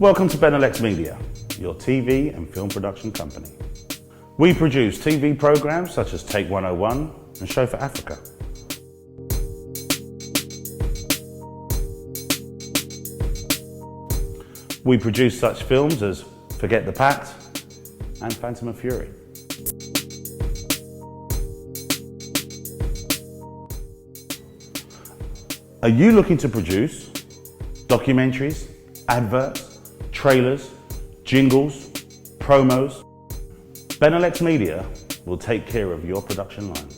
Welcome to Benelux Media, your TV and film production company. We produce TV programs such as Take 101 and Show for Africa. We produce such films as Forget the Pact and Phantom of Fury. Are you looking to produce documentaries, adverts, trailers, jingles, promos? Benelux Media will take care of your production line.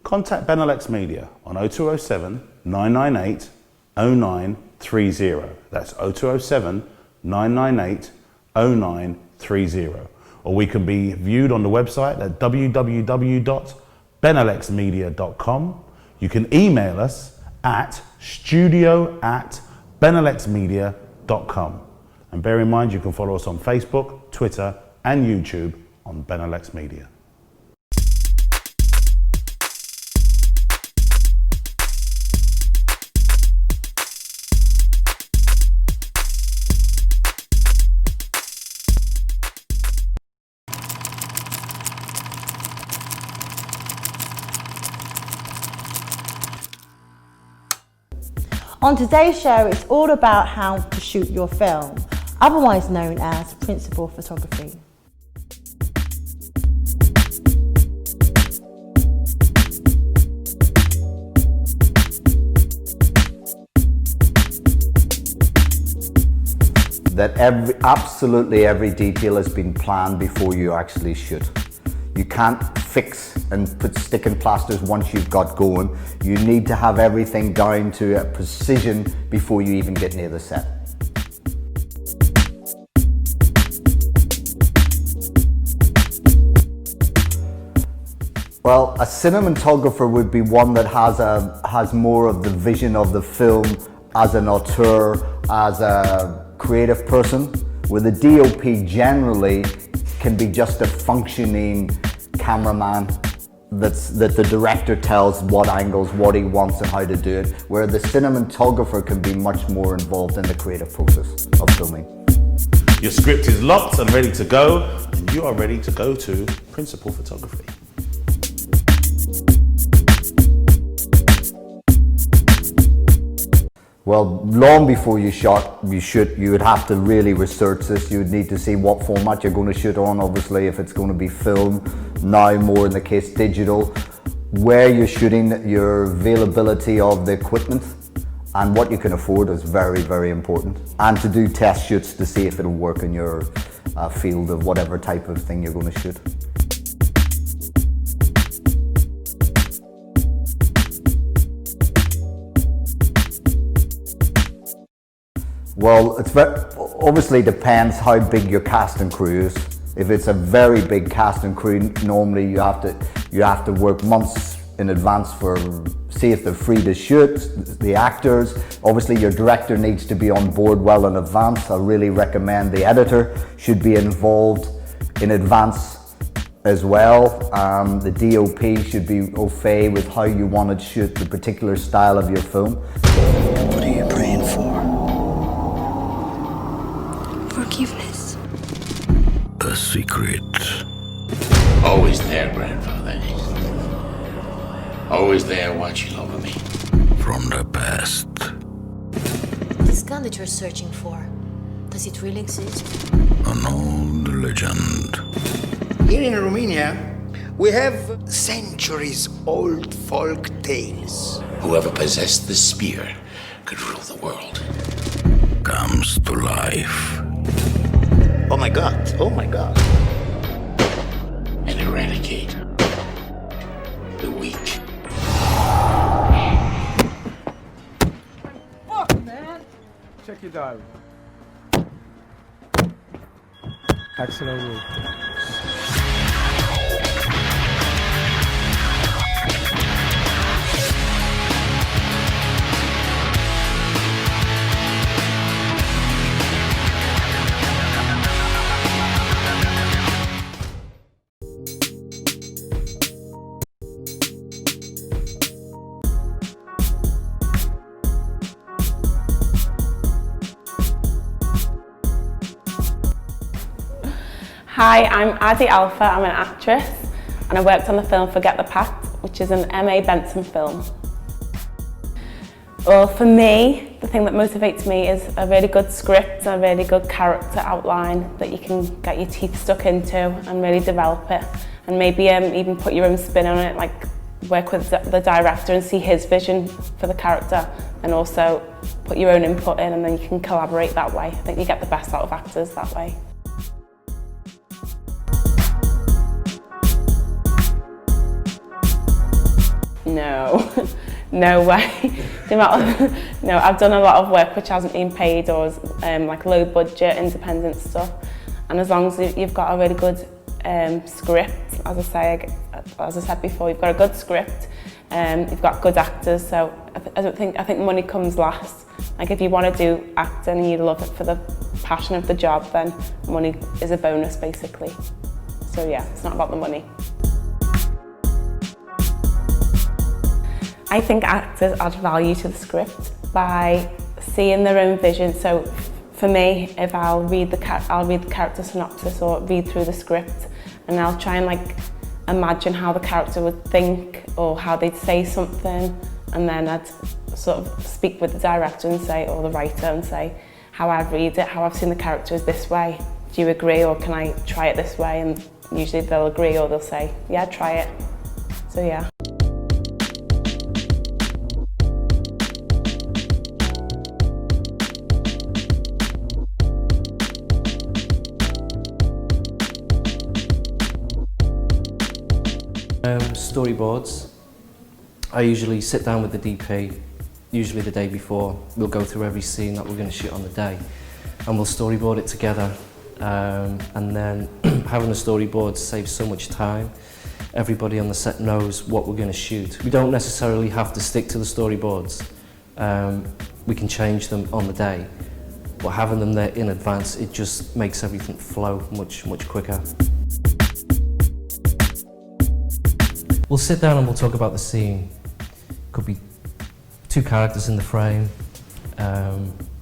Contact Benelux Media on 0207 998 0930. That's 0207 998 0930. Or we can be viewed on the website at www.beneluxmedia.com. You can email us at studio@beneluxmedia.com. And bear in mind, you can follow us on Facebook, Twitter, and YouTube on Benelux Media. On today's show, it's all about how to shoot your film, otherwise known as principal photography. That absolutely every detail has been planned before you actually shoot. You can't fix and put stick and plasters once you've got going. You need to have everything down to a precision before you even get near the set. Well, a cinematographer would be one that has more of the vision of the film as an auteur, as a creative person, where the DOP generally can be just a functioning cameraman that the director tells what angles, what he wants and how to do it, where the cinematographer can be much more involved in the creative process of filming. Your script is locked and ready to go, and you are ready to go to principal photography. Well, long before you shoot, you would have to really research this. You would need to see what format you're going to shoot on, obviously, if it's going to be film, now more in the case digital, where you're shooting, your availability of the equipment, and what you can afford is very, very important. And to do test shoots to see if it'll work in your field of whatever type of thing you're going to shoot. Well, obviously depends how big your cast and crew is. If it's a very big cast and crew, normally you have to work months in advance for see if they're free to shoot, the actors. Obviously your director needs to be on board well in advance. I really recommend the editor should be involved in advance as well. The DOP should be au fait with how you want to shoot the particular style of your film. What are you praying for? Forgiveness. A secret. Always there, grandfather. Always there watching over me. From the past. This gun that you're searching for, does it really exist? An old legend. Here in Romania, we have centuries-old folk tales. Whoever possessed the spear could rule the world. Comes to life. Oh my God, oh my God. And eradicate the weak. Fuck, man! Check your diary. Accident rule. Hi, I'm Adi Alpha, I'm an actress and I worked on the film Forget the Past, which is an M.A. Benson film. Well, for me, the thing that motivates me is a really good script and a really good character outline that you can get your teeth stuck into and really develop it, and maybe even put your own spin on it, like work with the director and see his vision for the character, and also put your own input in, and then you can collaborate that way. I think you get the best out of actors that way. No, no way. No, I've done a lot of work which hasn't been paid or is like low budget, independent stuff. And as long as you've got a really good script, as I said before, you've got a good script, you've got good actors. So I think money comes last. Like if you want to do acting and you love it for the passion of the job, then money is a bonus basically. So yeah, it's not about the money. I think actors add value to the script by seeing their own vision. So for me, if I'll read the character synopsis or read through the script, and I'll try and like imagine how the character would think or how they'd say something, and then I'd sort of speak with the director and say, or the writer, and say how I read it, how I've seen the character is this way. Do you agree, or can I try it this way? And usually they'll agree, or they'll say, yeah, try it. So yeah. Storyboards. I usually sit down with the DP, usually the day before. We'll go through every scene that we're going to shoot on the day and we'll storyboard it together. And then having a storyboard saves so much time. Everybody on the set knows what we're going to shoot. We don't necessarily have to stick to the storyboards. We can change them on the day, but having them there in advance, it just makes everything flow much quicker. We'll sit down and we'll talk about the scene. Could be two characters in the frame.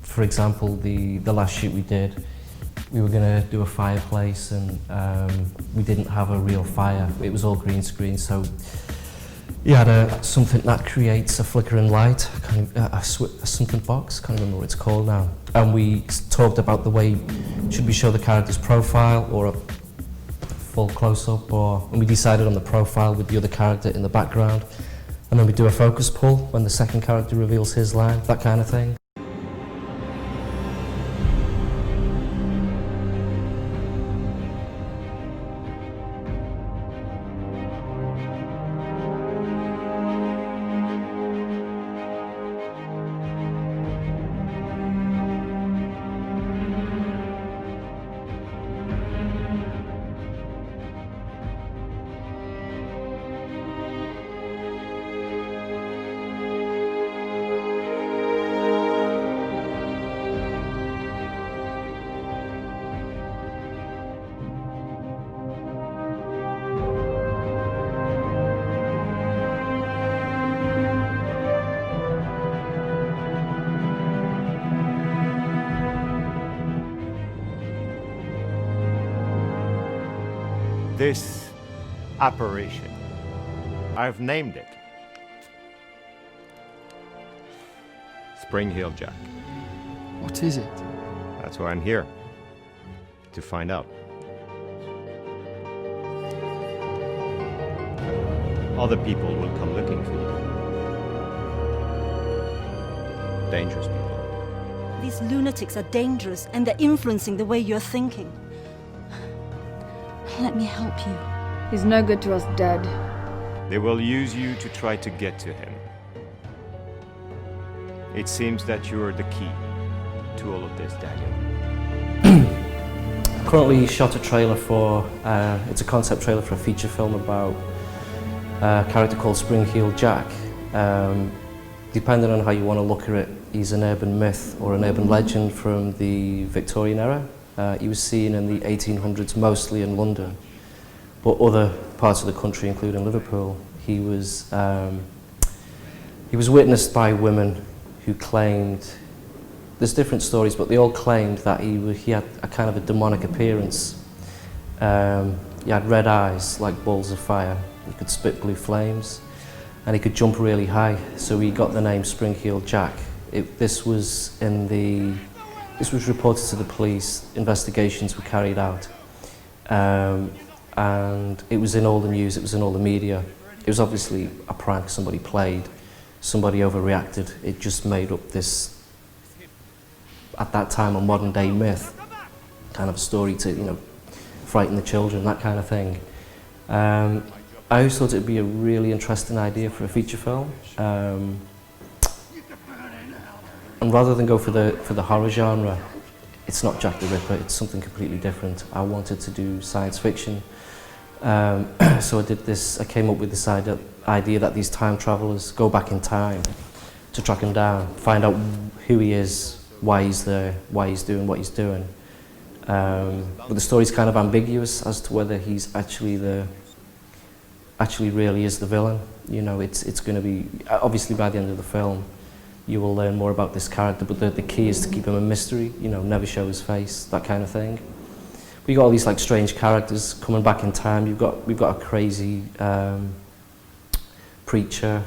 For example, the last shoot we did, we were going to do a fireplace and we didn't have a real fire. It was all green screen, so you had something that creates a flickering light, kind of a something box, can't remember what it's called now. And we talked about the way, should we show the character's profile or a full close-up, and we decided on the profile with the other character in the background, and then we do a focus pull when the second character reveals his line, that kind of thing. This apparition, I've named it Spring Heel Jack. What is it? That's why I'm here, to find out. Other people will come looking for you. Dangerous people. These lunatics are dangerous and they're influencing the way you're thinking. Let me help you. He's no good to us dead. They will use you to try to get to him. It seems that you're the key to all of this, Daniel. Currently shot a trailer for, it's a concept trailer for a feature film about a character called Spring Heel Jack. Depending on how you want to look at it, he's an urban myth or an urban legend from the Victorian era. He was seen in the 1800s, mostly in London, but other parts of the country, including Liverpool. He was witnessed by women who claimed, there's different stories, but they all claimed that he had a kind of a demonic appearance. He had red eyes like balls of fire. He could spit blue flames, and he could jump really high. So he got the name Spring-Heeled Jack. This was reported to the police. Investigations were carried out, and it was in all the news. It was in all the media. It was obviously a prank somebody played. Somebody overreacted. It just made up this, at that time, a modern day myth, kind of a story to, you know, frighten the children, that kind of thing. I always thought it'd be a really interesting idea for a feature film. And rather than go for the horror genre, it's not Jack the Ripper, it's something completely different. I wanted to do science fiction. So I came up with this idea that these time travelers go back in time to track him down, find out who he is, why he's there, why he's doing what he's doing. But the story's kind of ambiguous as to whether he's actually really is the villain. You know, it's going to be, obviously by the end of the film, you will learn more about this character, but the key is to keep him a mystery, you know, never show his face, that kind of thing. We got all these like strange characters coming back in time. We've got a crazy preacher,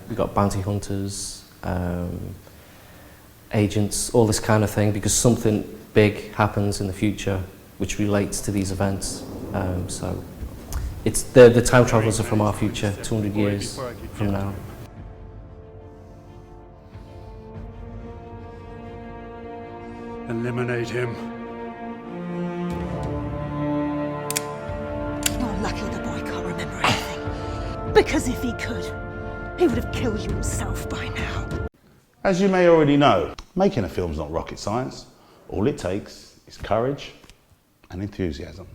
we've got bounty hunters, agents, all this kind of thing, because something big happens in the future which relates to these events. So it's the time travelers are from our future, 200 years from now. Eliminate him. You're lucky the boy can't remember anything. Because if he could, he would have killed you himself by now. As you may already know, making a film's not rocket science. All it takes is courage and enthusiasm.